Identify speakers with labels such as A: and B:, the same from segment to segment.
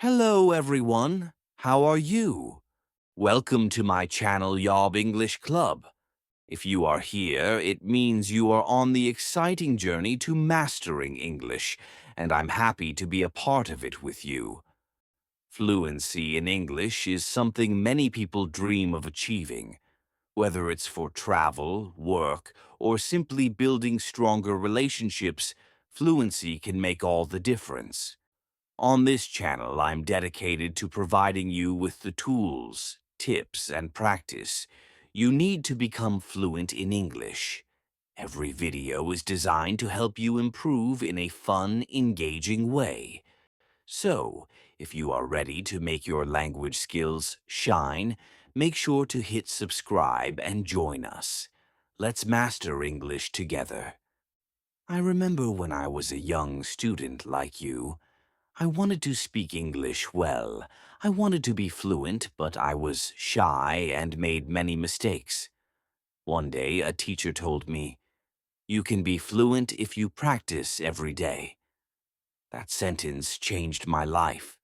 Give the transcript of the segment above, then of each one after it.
A: Hello everyone, how are you? Welcome to my channel Yob English Club. If you are here, it means you are on the exciting journey to mastering English, and I'm happy to be a part of it with you. Fluency in English is something many people dream of achieving. Whether it's for travel, work, or simply building stronger relationships, fluency can make all the difference. On this channel, I'm dedicated to providing you with the tools, tips, and practice you need to become fluent in English. Every video is designed to help you improve in a fun, engaging way. So, if you are ready to make your language skills shine, make sure to hit subscribe and join us. Let's master English together. I remember when I was a young student like you, I wanted to speak English well. I wanted to be fluent, but I was shy and made many mistakes. One day, a teacher told me, "You can be fluent if you practice every day." That sentence changed my life.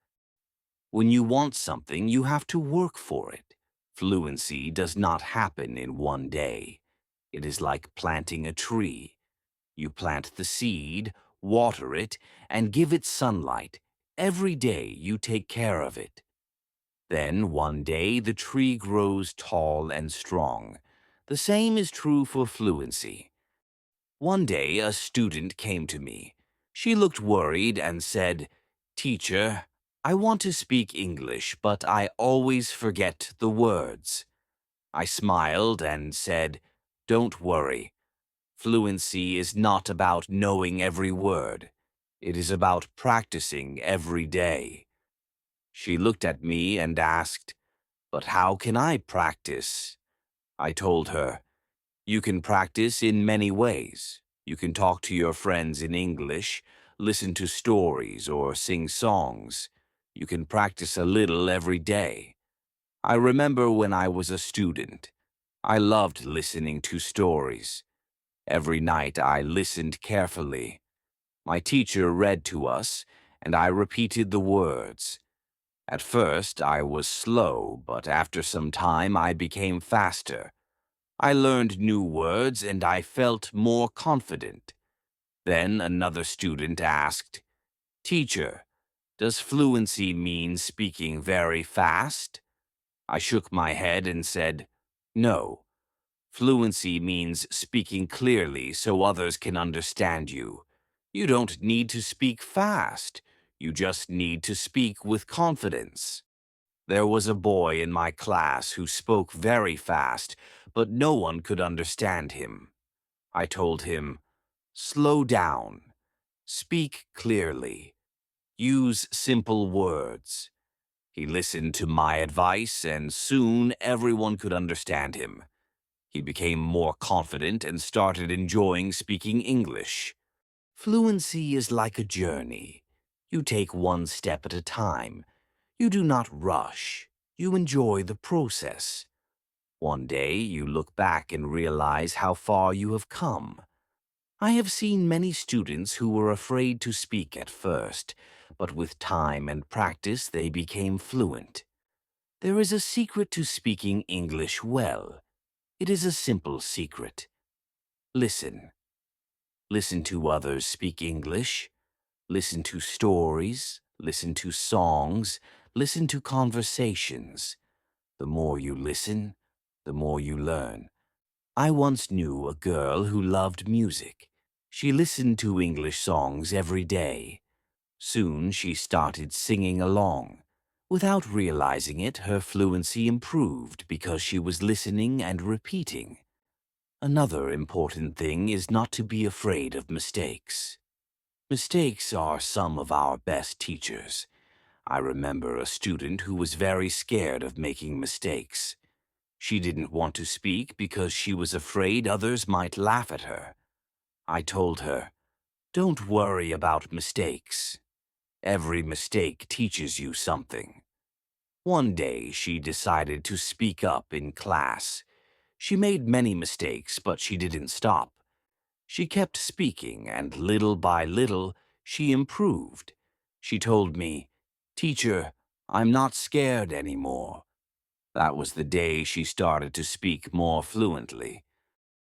A: When you want something, you have to work for it. Fluency does not happen in one day. It is like planting a tree. You plant the seed, water it, and give it sunlight. Every day you take care of it. Then one day the tree grows tall and strong. The same is true for fluency. One day a student came to me. She looked worried and said, "Teacher, I want to speak English, but I always forget the words." I smiled and said, "Don't worry. Fluency is not about knowing every word. It is about practicing every day." She looked at me and asked, "But how can I practice?" I told her, "You can practice in many ways. You can talk to your friends in English, listen to stories, or sing songs. You can practice a little every day." I remember when I was a student, I loved listening to stories. Every night I listened carefully. My teacher read to us, and I repeated the words. At first I was slow, but after some time I became faster. I learned new words and I felt more confident. Then another student asked, "Teacher, does fluency mean speaking very fast?" I shook my head and said, "No. Fluency means speaking clearly so others can understand you. You don't need to speak fast. You just need to speak with confidence." There was a boy in my class who spoke very fast, but no one could understand him. I told him, "Slow down. Speak clearly. Use simple words." He listened to my advice, and soon everyone could understand him. He became more confident and started enjoying speaking English. Fluency is like a journey. You take one step at a time. You do not rush. You enjoy the process. One day you look back and realize how far you have come. I have seen many students who were afraid to speak at first, but with time and practice they became fluent. There is a secret to speaking English well. It is a simple secret. Listen. Listen to others speak English. Listen to stories. Listen to songs. Listen to conversations. The more you listen, the more you learn. I once knew a girl who loved music. She listened to English songs every day. Soon she started singing along. Without realizing it, her fluency improved because she was listening and repeating. Another important thing is not to be afraid of mistakes. Mistakes are some of our best teachers. I remember a student who was very scared of making mistakes. She didn't want to speak because she was afraid others might laugh at her. I told her, "Don't worry about mistakes. Every mistake teaches you something." One day she decided to speak up in class. She made many mistakes, but she didn't stop. She kept speaking, and little by little, she improved. She told me, "Teacher, I'm not scared anymore." That was the day she started to speak more fluently.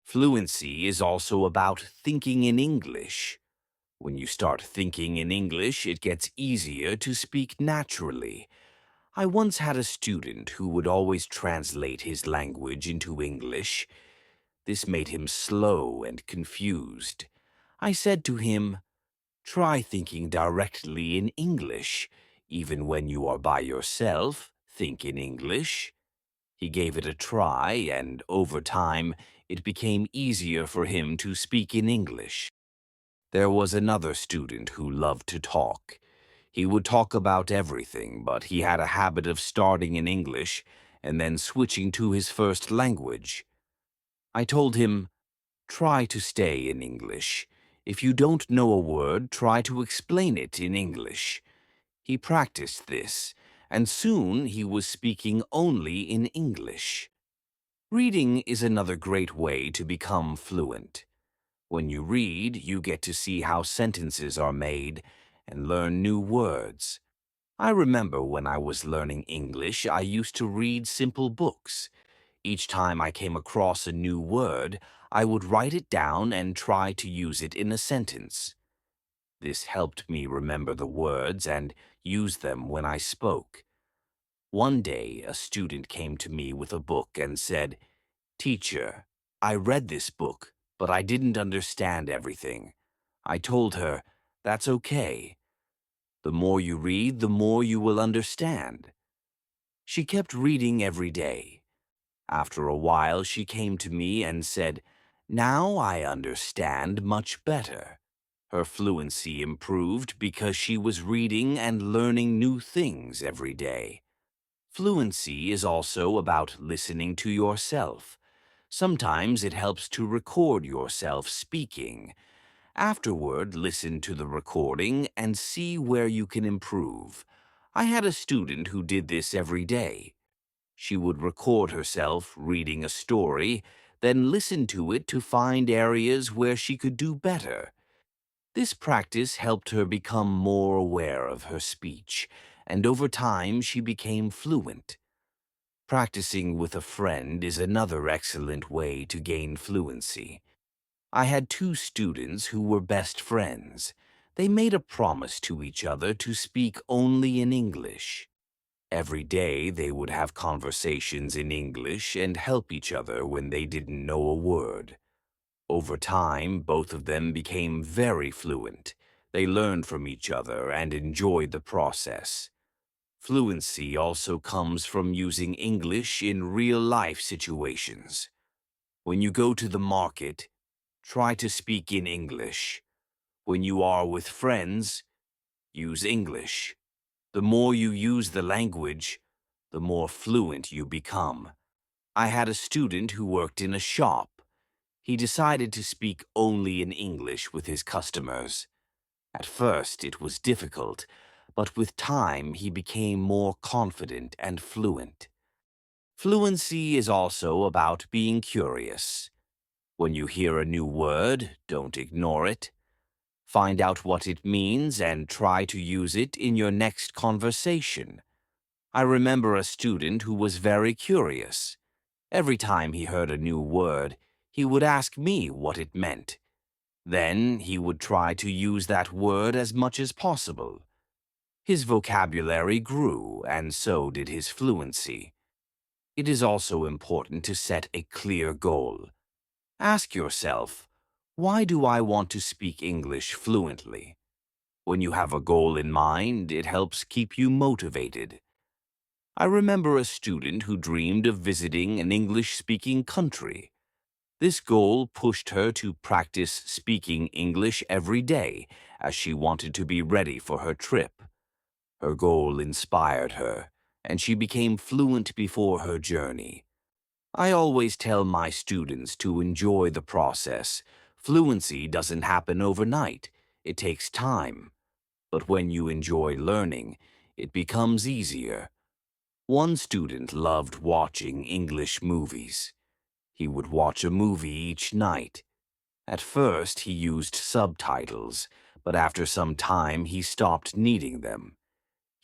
A: Fluency is also about thinking in English. When you start thinking in English, it gets easier to speak naturally. I once had a student who would always translate his language into English. This made him slow and confused. I said to him, "Try thinking directly in English. Even when you are by yourself, think in English." He gave it a try, and over time, it became easier for him to speak in English. There was another student who loved to talk. He would talk about everything, but he had a habit of starting in English and then switching to his first language. I told him, "Try to stay in English. If you don't know a word, try to explain it in English." He practiced this, and soon he was speaking only in English. Reading is another great way to become fluent. When you read, you get to see how sentences are made and learn new words. I remember when I was learning English, I used to read simple books. Each time I came across a new word, I would write it down and try to use it in a sentence. This helped me remember the words and use them when I spoke. One day, a student came to me with a book and said, "Teacher, I read this book, but I didn't understand everything." I told her, "That's okay. The more you read, the more you will understand." She kept reading every day. After a while, she came to me and said, "Now I understand much better." Her fluency improved because she was reading and learning new things every day. Fluency is also about listening to yourself. Sometimes it helps to record yourself speaking. Afterward, listen to the recording and see where you can improve. I had a student who did this every day. She would record herself reading a story, then listen to it to find areas where she could do better. This practice helped her become more aware of her speech, and over time she became fluent. Practicing with a friend is another excellent way to gain fluency. I had two students who were best friends. They made a promise to each other to speak only in English. Every day they would have conversations in English and help each other when they didn't know a word. Over time, both of them became very fluent. They learned from each other and enjoyed the process. Fluency also comes from using English in real-life situations. When you go to the market, try to speak in English. When you are with friends, use English. The more you use the language, the more fluent you become. I had a student who worked in a shop. He decided to speak only in English with his customers. At first, it was difficult, but with time, he became more confident and fluent. Fluency is also about being curious. When you hear a new word, don't ignore it. Find out what it means and try to use it in your next conversation. I remember a student who was very curious. Every time he heard a new word, he would ask me what it meant. Then he would try to use that word as much as possible. His vocabulary grew, and so did his fluency. It is also important to set a clear goal. Ask yourself, why do I want to speak English fluently? When you have a goal in mind, it helps keep you motivated. I remember a student who dreamed of visiting an English-speaking country. This goal pushed her to practice speaking English every day, as she wanted to be ready for her trip. Her goal inspired her, and she became fluent before her journey. I always tell my students to enjoy the process. Fluency doesn't happen overnight. It takes time. But when you enjoy learning, it becomes easier. One student loved watching English movies. He would watch a movie each night. At first, he used subtitles, but after some time, he stopped needing them.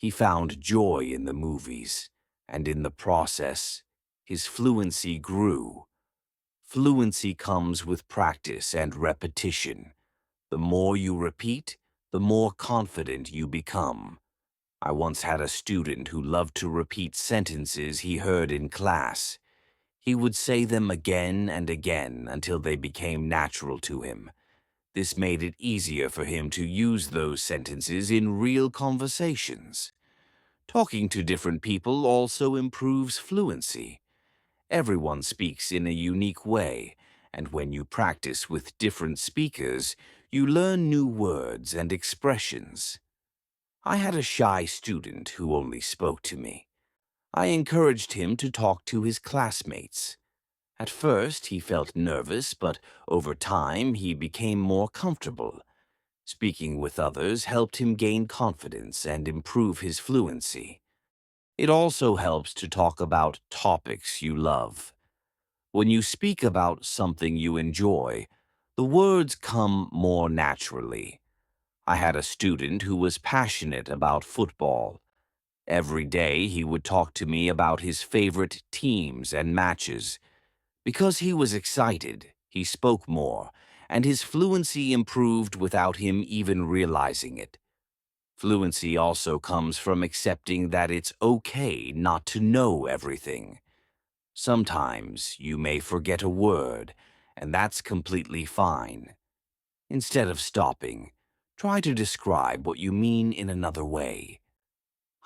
A: He found joy in the movies, and in the process, his fluency grew. Fluency comes with practice and repetition. The more you repeat, the more confident you become. I once had a student who loved to repeat sentences he heard in class. He would say them again and again until they became natural to him. This made it easier for him to use those sentences in real conversations. Talking to different people also improves fluency. Everyone speaks in a unique way, and when you practice with different speakers, you learn new words and expressions. I had a shy student who only spoke to me. I encouraged him to talk to his classmates. At first, he felt nervous, but over time, he became more comfortable. Speaking with others helped him gain confidence and improve his fluency. It also helps to talk about topics you love. When you speak about something you enjoy, the words come more naturally. I had a student who was passionate about football. Every day he would talk to me about his favorite teams and matches. Because he was excited, he spoke more, and his fluency improved without him even realizing it. Fluency also comes from accepting that it's okay not to know everything. Sometimes you may forget a word, and that's completely fine. Instead of stopping, try to describe what you mean in another way.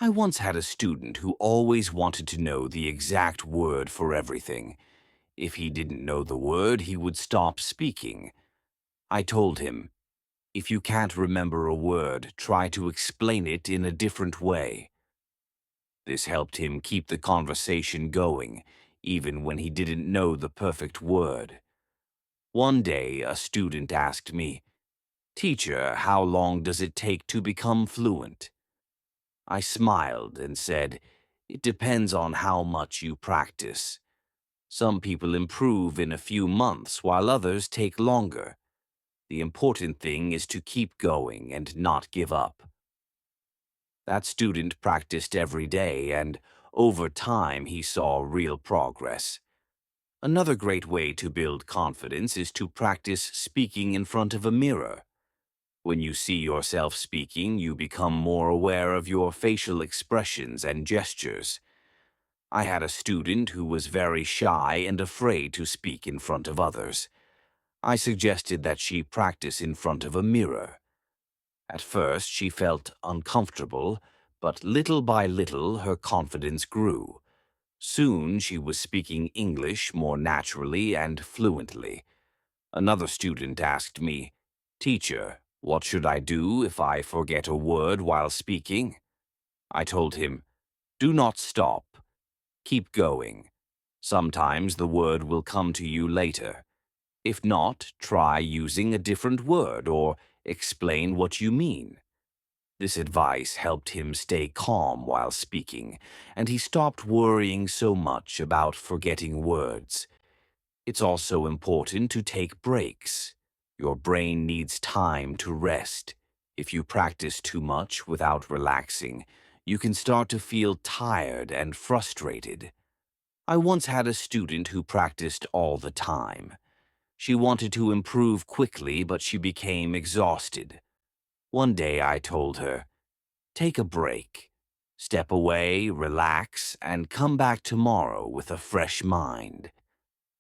A: I once had a student who always wanted to know the exact word for everything. If he didn't know the word, he would stop speaking. I told him, if you can't remember a word, try to explain it in a different way. This helped him keep the conversation going, even when he didn't know the perfect word. One day, a student asked me, "Teacher, how long does it take to become fluent?" I smiled and said, "It depends on how much you practice. Some people improve in a few months while others take longer. The important thing is to keep going and not give up." That student practiced every day, and over time he saw real progress. Another great way to build confidence is to practice speaking in front of a mirror. When you see yourself speaking, you become more aware of your facial expressions and gestures. I had a student who was very shy and afraid to speak in front of others. I suggested that she practice in front of a mirror. At first, she felt uncomfortable, but little by little her confidence grew. Soon, she was speaking English more naturally and fluently. Another student asked me, "Teacher, what should I do if I forget a word while speaking?" I told him, "Do not stop. Keep going. Sometimes the word will come to you later. If not, try using a different word or explain what you mean." This advice helped him stay calm while speaking, and he stopped worrying so much about forgetting words. It's also important to take breaks. Your brain needs time to rest. If you practice too much without relaxing, you can start to feel tired and frustrated. I once had a student who practiced all the time. She wanted to improve quickly, but she became exhausted. One day I told her, "Take a break. Step away, relax, and come back tomorrow with a fresh mind."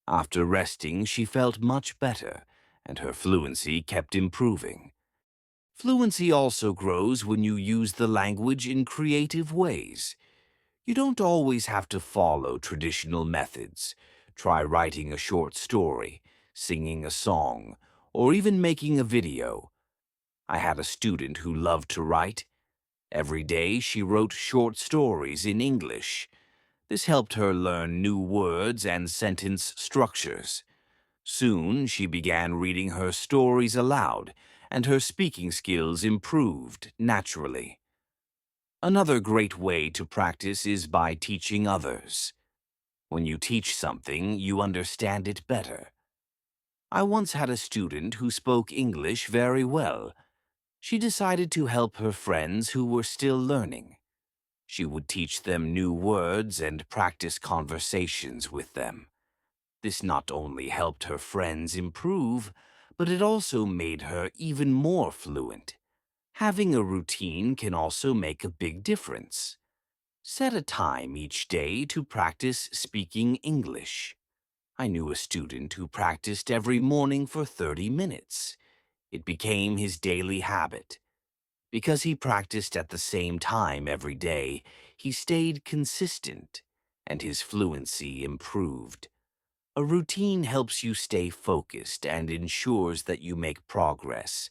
A: After resting, she felt much better, and her fluency kept improving. Fluency also grows when you use the language in creative ways. You don't always have to follow traditional methods. Try writing a short story, singing a song, or even making a video. I had a student who loved to write. Every day she wrote short stories in English. This helped her learn new words and sentence structures. Soon she began reading her stories aloud, and her speaking skills improved naturally. Another great way to practice is by teaching others. When you teach something, you understand it better. I once had a student who spoke English very well. She decided to help her friends who were still learning. She would teach them new words and practice conversations with them. This not only helped her friends improve, but it also made her even more fluent. Having a routine can also make a big difference. Set a time each day to practice speaking English. I knew a student who practiced every morning for 30 minutes. It became his daily habit. Because he practiced at the same time every day, he stayed consistent, and his fluency improved. A routine helps you stay focused and ensures that you make progress.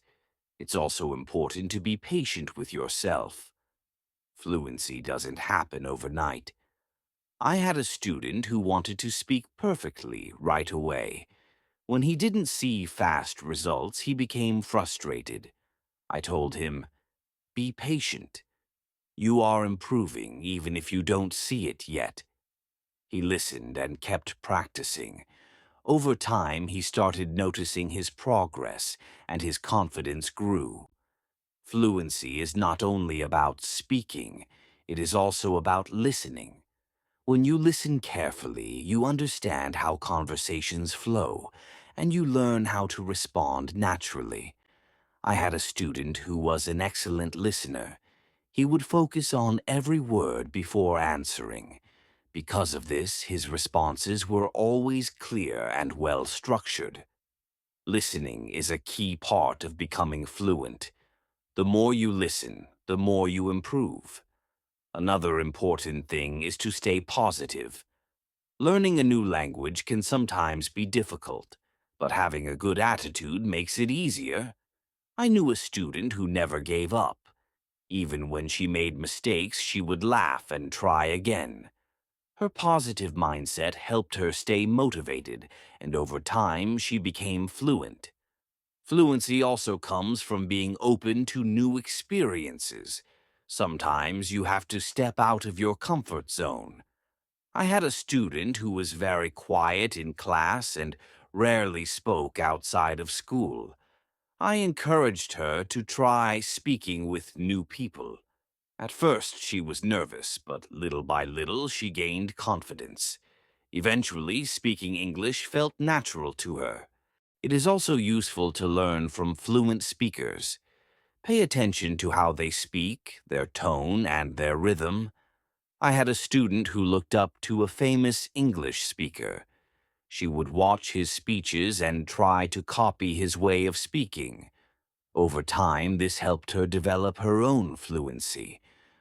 A: It's also important to be patient with yourself. Fluency doesn't happen overnight. I had a student who wanted to speak perfectly right away. When he didn't see fast results, he became frustrated. I told him, "Be patient. You are improving even if you don't see it yet." He listened and kept practicing. Over time, he started noticing his progress, and his confidence grew. Fluency is not only about speaking, it is also about listening. When you listen carefully, you understand how conversations flow, and you learn how to respond naturally. I had a student who was an excellent listener. He would focus on every word before answering. Because of this, his responses were always clear and well structured. Listening is a key part of becoming fluent. The more you listen, the more you improve. Another important thing is to stay positive. Learning a new language can sometimes be difficult, but having a good attitude makes it easier. I knew a student who never gave up. Even when she made mistakes, she would laugh and try again. Her positive mindset helped her stay motivated, and over time she became fluent. Fluency also comes from being open to new experiences. Sometimes you have to step out of your comfort zone. I had a student who was very quiet in class and rarely spoke outside of school. I encouraged her to try speaking with new people. At first, she was nervous, but little by little, she gained confidence. Eventually, speaking English felt natural to her. It is also useful to learn from fluent speakers. Pay attention to how they speak, their tone, and their rhythm. I had a student who looked up to a famous English speaker. She would watch his speeches and try to copy his way of speaking. Over time, this helped her develop her own fluency.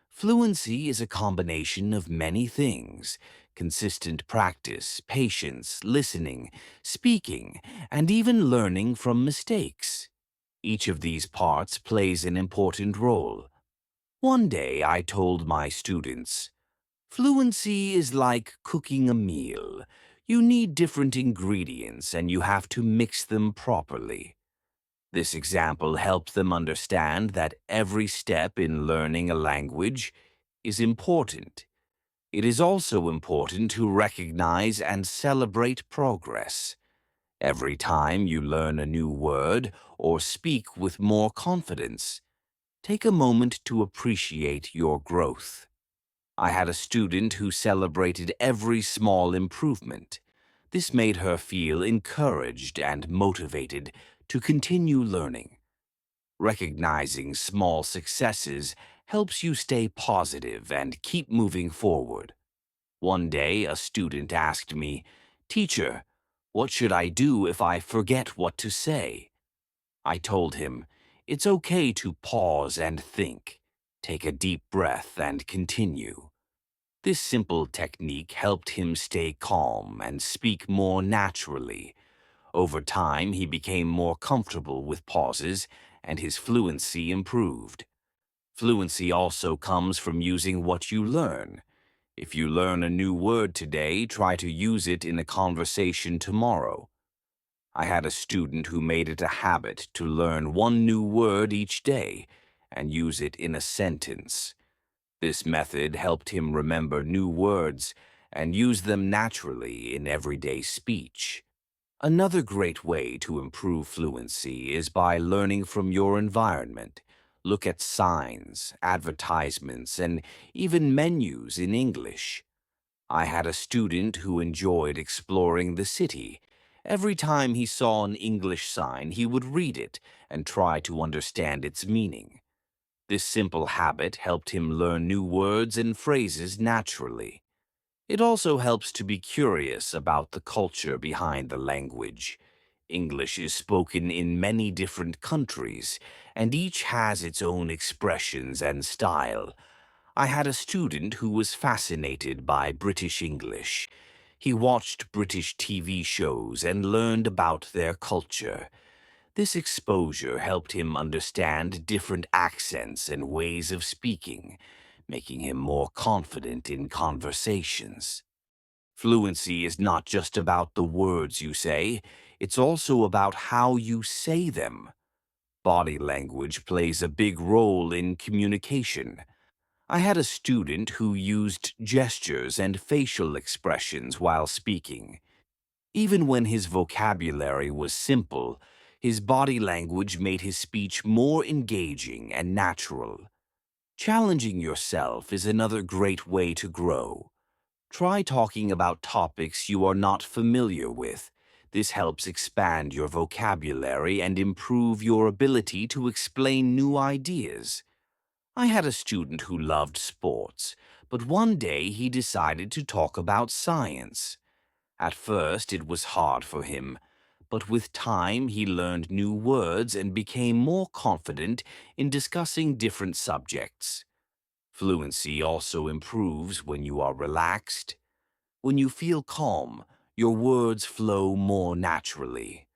A: Fluency is a combination of many things: consistent practice, patience, listening, speaking, and even learning from mistakes. Each of these parts plays an important role. One day I told my students, "Fluency is like cooking a meal. You need different ingredients and you have to mix them properly." This example helped them understand that every step in learning a language is important. It is also important to recognize and celebrate progress. Every time you learn a new word or speak with more confidence, take a moment to appreciate your growth. I had a student who celebrated every small improvement. This made her feel encouraged and motivated to continue learning. Recognizing small successes helps you stay positive and keep moving forward. One day, a student asked me, "Teacher, what should I do if I forget what to say?" I told him, "It's okay to pause and think. Take a deep breath and continue." This simple technique helped him stay calm and speak more naturally. Over time, he became more comfortable with pauses, and his fluency improved. Fluency also comes from using what you learn. If you learn a new word today, try to use it in a conversation tomorrow. I had a student who made it a habit to learn one new word each day and use it in a sentence. This method helped him remember new words and use them naturally in everyday speech. Another great way to improve fluency is by learning from your environment. look at signs, advertisements, and even menus in English. I had a student who enjoyed exploring the city. Every time he saw an English sign, he would read it and try to understand its meaning. This simple habit helped him learn new words and phrases naturally. It also helps to be curious about the culture behind the language. English is spoken in many different countries, and each has its own expressions and style. I had a student who was fascinated by British English. He watched British TV shows and learned about their culture. This exposure helped him understand different accents and ways of speaking, making him more confident in conversations. Fluency is not just about the words you say, it's also about how you say them. Body language plays a big role in communication. I had a student who used gestures and facial expressions while speaking. Even when his vocabulary was simple, his body language made his speech more engaging and natural. Challenging yourself is another great way to grow. Try talking about topics you are not familiar with. This helps expand your vocabulary and improve your ability to explain new ideas. I had a student who loved sports, but one day he decided to talk about science. At first, it was hard for him, but with time he learned new words and became more confident in discussing different subjects. Fluency also improves when you are relaxed. When you feel calm, your words flow more naturally.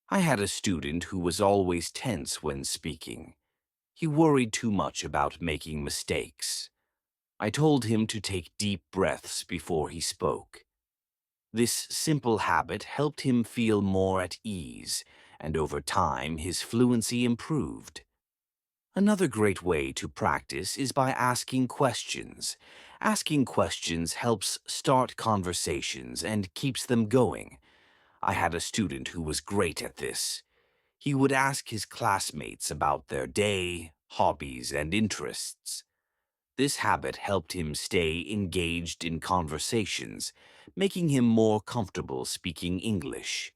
A: I had a student who was always tense when speaking. He worried too much about making mistakes. I told him to take deep breaths before he spoke. This simple habit helped him feel more at ease, and over time his fluency improved. Another great way to practice is by asking questions. Asking questions helps start conversations and keeps them going. I had a student who was great at this. He would ask his classmates about their day, hobbies, and interests. This habit helped him stay engaged in conversations, making him more comfortable speaking English.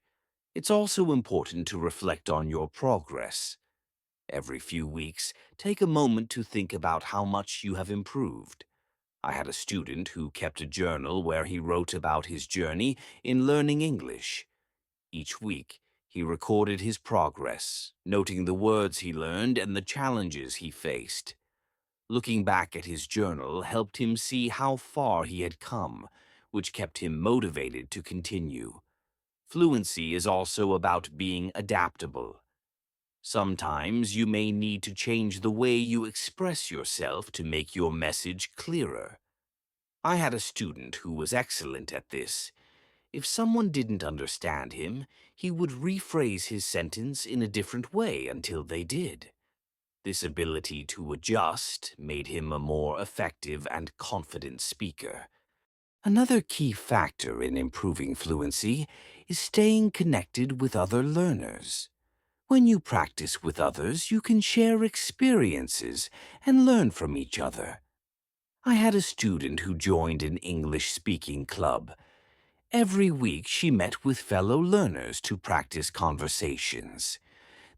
A: It's also important to reflect on your progress. Every few weeks, take a moment to think about how much you have improved. I had a student who kept a journal where he wrote about his journey in learning English. Each week, he recorded his progress, noting the words he learned and the challenges he faced. Looking back at his journal helped him see how far he had come, which kept him motivated to continue. Fluency is also about being adaptable. Sometimes you may need to change the way you express yourself to make your message clearer. I had a student who was excellent at this. If someone didn't understand him, he would rephrase his sentence in a different way until they did. This ability to adjust made him a more effective and confident speaker. Another key factor in improving fluency is staying connected with other learners. When you practice with others, you can share experiences and learn from each other. I had a student who joined an English speaking club. Every week she met with fellow learners to practice conversations.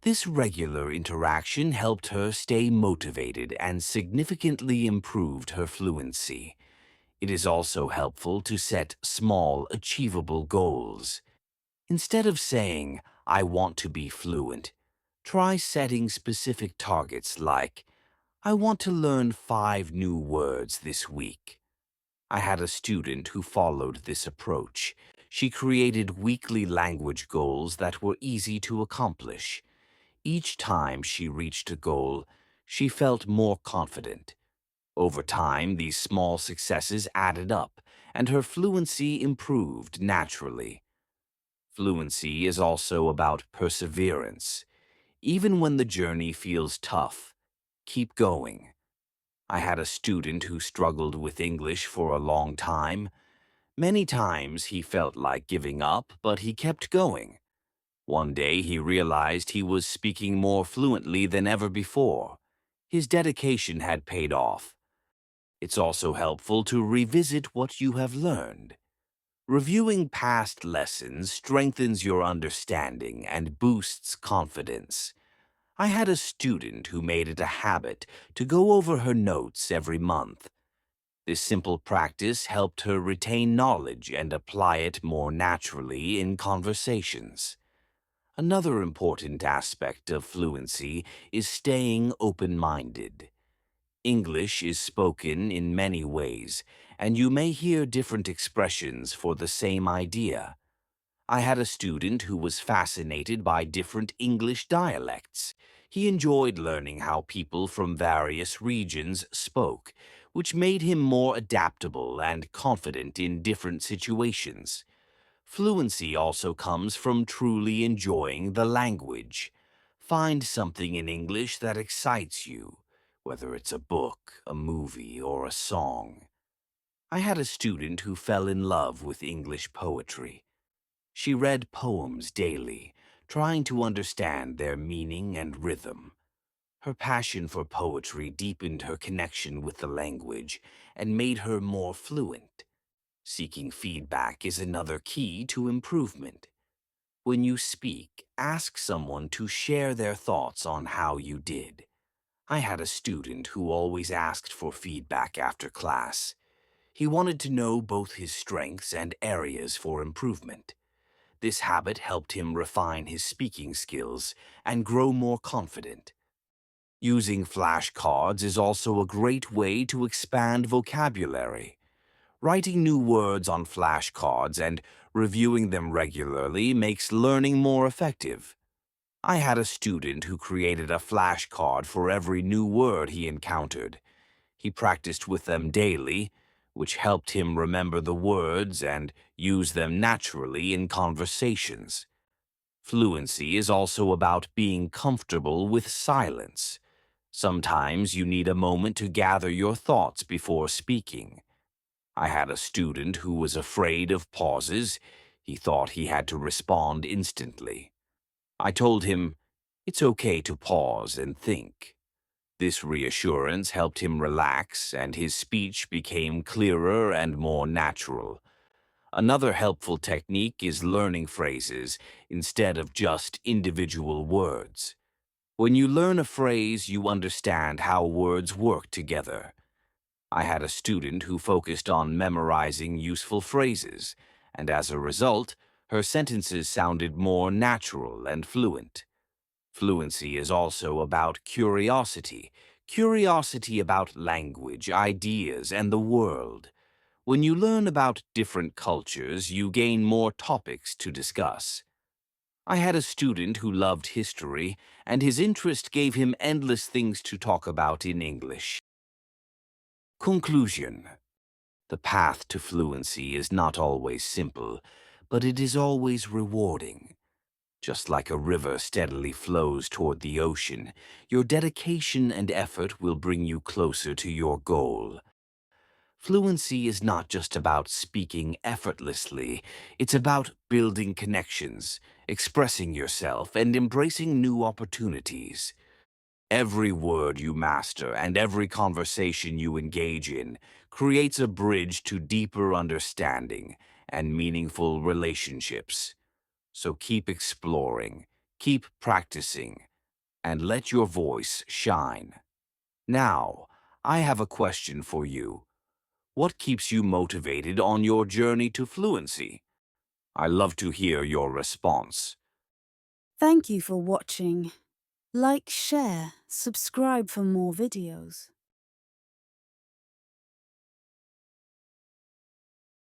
A: This regular interaction helped her stay motivated and significantly improved her fluency. It is also helpful to set small, achievable goals. Instead of saying, "I want to be fluent," try setting specific targets like, "I want to learn 5 new words this week." I had a student who followed this approach. She created weekly language goals that were easy to accomplish. Each time she reached a goal, she felt more confident. Over time, these small successes added up, and her fluency improved naturally. Fluency is also about perseverance. Even when the journey feels tough, keep going. I had a student who struggled with English for a long time. Many times he felt like giving up, but he kept going. One day he realized he was speaking more fluently than ever before. His dedication had paid off. It's also helpful to revisit what you have learned. Reviewing past lessons strengthens your understanding and boosts confidence. I had a student who made it a habit to go over her notes every month. This simple practice helped her retain knowledge and apply it more naturally in conversations. Another important aspect of fluency is staying open-minded. English is spoken in many ways, and you may hear different expressions for the same idea. I had a student who was fascinated by different English dialects. He enjoyed learning how people from various regions spoke, which made him more adaptable and confident in different situations. Fluency also comes from truly enjoying the language. Find something in English that excites you, whether it's a book, a movie, or a song. I had a student who fell in love with English poetry. She read poems daily, trying to understand their meaning and rhythm. Her passion for poetry deepened her connection with the language and made her more fluent. Seeking feedback is another key to improvement. When you speak, ask someone to share their thoughts on how you did. I had a student who always asked for feedback after class. He wanted to know both his strengths and areas for improvement. This habit helped him refine his speaking skills and grow more confident. Using flashcards is also a great way to expand vocabulary. Writing new words on flashcards and reviewing them regularly makes learning more effective. I had a student who created a flashcard for every new word he encountered. He practiced with them daily, which helped him remember the words and use them naturally in conversations. Fluency is also about being comfortable with silence. Sometimes you need a moment to gather your thoughts before speaking. I had a student who was afraid of pauses. He thought he had to respond instantly. I told him, it's okay to pause and think. This reassurance helped him relax, and his speech became clearer and more natural. Another helpful technique is learning phrases instead of just individual words. When you learn a phrase, you understand how words work together. I had a student who focused on memorizing useful phrases, and as a result, her sentences sounded more natural and fluent. Fluency is also about curiosity. Curiosity about language, ideas, and the world. When you learn about different cultures, you gain more topics to discuss. I had a student who loved history, and his interest gave him endless things to talk about in English. Conclusion. The path to fluency is not always simple, but it is always rewarding. Just like a river steadily flows toward the ocean, your dedication and effort will bring you closer to your goal. Fluency is not just about speaking effortlessly, it's about building connections, expressing yourself, and embracing new opportunities. Every word you master and every conversation you engage in creates a bridge to deeper understanding and meaningful relationships. So keep exploring, keep practicing, and let your voice shine. Now, I have a question for you. What keeps you motivated on your journey to fluency? I love to hear your response.
B: Thank you for watching. Like, share, subscribe for more videos.